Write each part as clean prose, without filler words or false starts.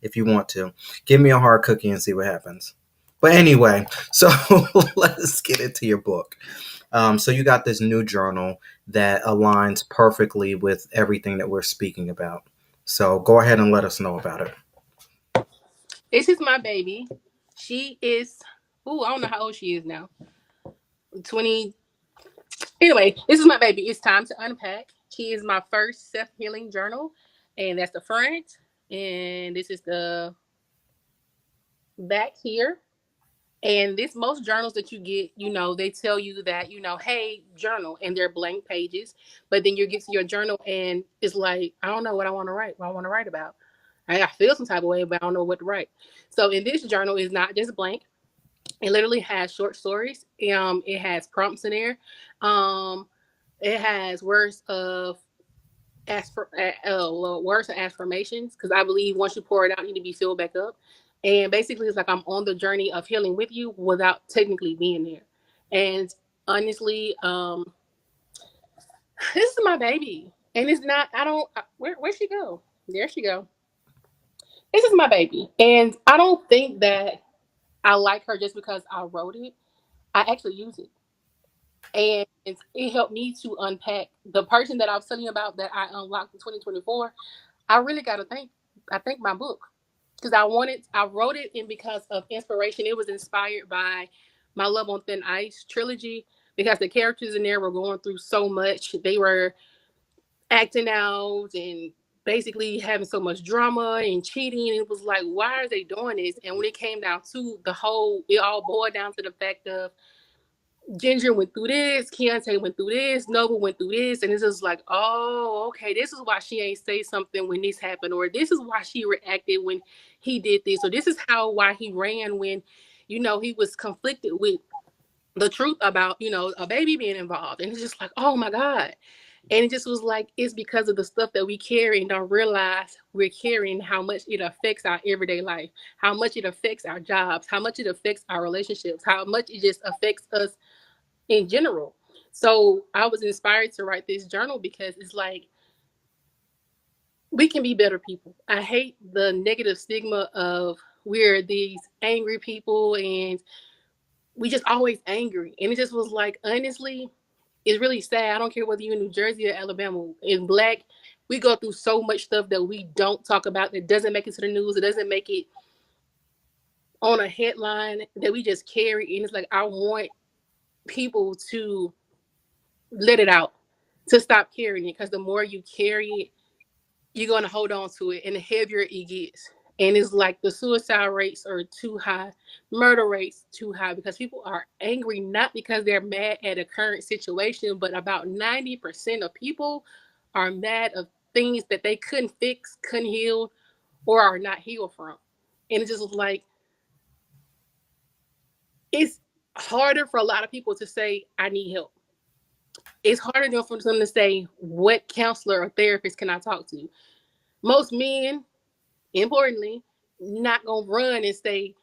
if you want to. Give me a hard cookie and see what happens. But anyway, so let's get into your book. So you got this new journal that aligns perfectly with everything that we're speaking about. So go ahead and let us know about it. This is my baby. She is, ooh, I don't know how old she is now. 20. Anyway, this is my baby. It's time to unpack. She is my first self healing journal, and that's the front. And this is the back here. And this most journals that you get, they tell you that, hey, journal, and they're blank pages. But then you get to your journal and it's like, I don't know what I want to write, what I want to write about. I feel some type of way, but I don't know what to write. So in this journal is not just blank. It literally has short stories. It has prompts in there. Um, it has words of affirmations, because I believe once you pour it out, you need to be filled back up. And basically, it's like I'm on the journey of healing with you without technically being there. And honestly, this is my baby, and it's not. I don't. Where'd she go? There she go. This is my baby, and I don't think that I like her just because I wrote it. I actually use it, and it helped me to unpack the person that I was telling you about that I unlocked in 2024. I really got to thank. I thank my book, because I wrote it in because of inspiration. It was inspired by my Love on Thin Ice trilogy, because the characters in there were going through so much. They were acting out and basically having so much drama and cheating. And it was like, why are they doing this? And when it came down to it all boiled down to the fact of Ginger went through this, Keontae went through this, Nova went through this, and it's just like, oh, okay, this is why she ain't say something when this happened, or this is why she reacted when he did this, or this is why he ran when, he was conflicted with the truth about, a baby being involved. And it's just like, oh my God. And it just was like, it's because of the stuff that we carry and don't realize we're carrying, how much it affects our everyday life, how much it affects our jobs, how much it affects our relationships, how much it just affects us in general. So I was inspired to write this journal because it's like, we can be better people. I hate the negative stigma of we're these angry people and we just always angry. And it just was like, honestly, it's really sad. I don't care whether you're in New Jersey or Alabama. In Black, we go through so much stuff that we don't talk about, that doesn't make it to the news, it doesn't make it on a headline, that we just carry. And it's like, I want people to let it out, to stop carrying it, because the more you carry it, you're going to hold on to it, and the heavier it gets. And it's like the suicide rates are too high, murder rates too high, because people are angry not because they're mad at a current situation, but about 90% of people are mad of things that they couldn't fix, couldn't heal, or are not healed from. And it just was like, it's harder for a lot of people to say, I need help. It's harder than for them to say, what counselor or therapist can I talk to? Most men, importantly, not gonna run and say,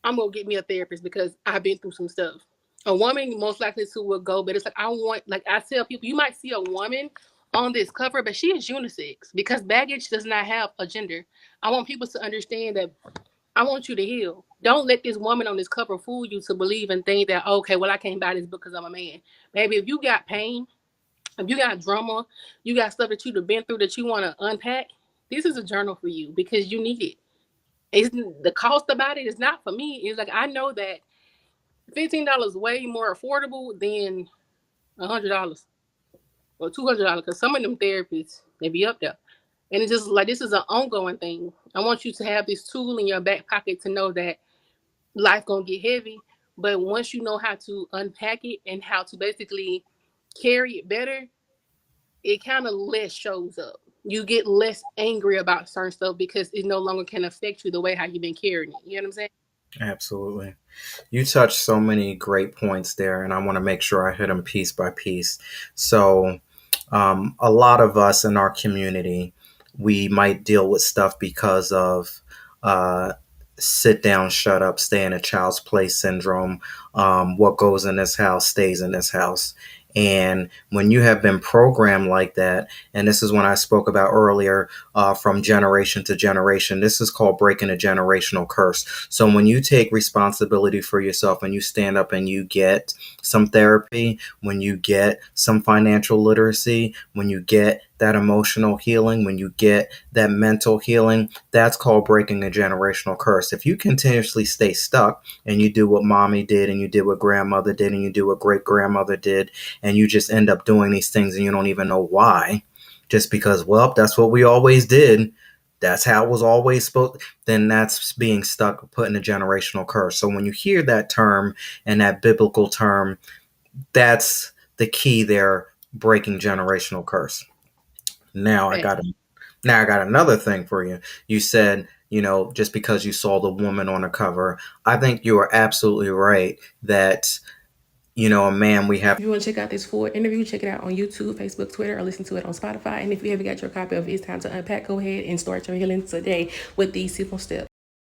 I'm gonna get me a therapist because I've been through some stuff. A woman most likely to will go, but it's like, like I tell people, you might see a woman on this cover, but she is unisex, because baggage does not have a gender. I want people to understand that I want you to heal. Don't let this woman on this cover fool you to believe and think that, okay, well, I can't buy this book because I'm a man. Baby, if you got pain, if you got drama, you got stuff that you've been through that you want to unpack, this is a journal for you, because you need it. It's the cost about it is not for me. It's like, I know that $15 way more affordable than $100 or $200, because some of them therapists, they be up there. And it's just like, this is an ongoing thing. I want you to have this tool in your back pocket to know that life gonna get heavy, but once you know how to unpack it and how to basically carry it better, it kind of less shows up. You get less angry about certain stuff because it no longer can affect you the way how you've been carrying it. You know what I'm saying? Absolutely. You touched so many great points there, and I want to make sure I hit them piece by piece. So, a lot of us in our community, we might deal with stuff because of uh, sit down, shut up, stay in a child's place syndrome. What goes in this house stays in this house. And when you have been programmed like that, and this is when I spoke about earlier, from generation to generation, this is called breaking a generational curse. So when you take responsibility for yourself and you stand up and you get some therapy, when you get some financial literacy, when you get that emotional healing, when you get that mental healing, that's called breaking a generational curse. If you continuously stay stuck and you do what mommy did and you did what grandmother did and you do what great grandmother did, and you just end up doing these things and you don't even know why, just because, well, that's what we always did. That's how it was always supposed. Then that's being stuck, put in a generational curse. So when you hear that term and that biblical term, that's the key there, breaking generational curse. Now I Right. got now I got another thing for you. You said, just because you saw the woman on the cover, I think you are absolutely right that, a man we have. If you want to check out this full interview, check it out on YouTube, Facebook, Twitter, or listen to it on Spotify. And if you haven't got your copy of It's Time to Unpack, go ahead and start your healing today with these simple steps.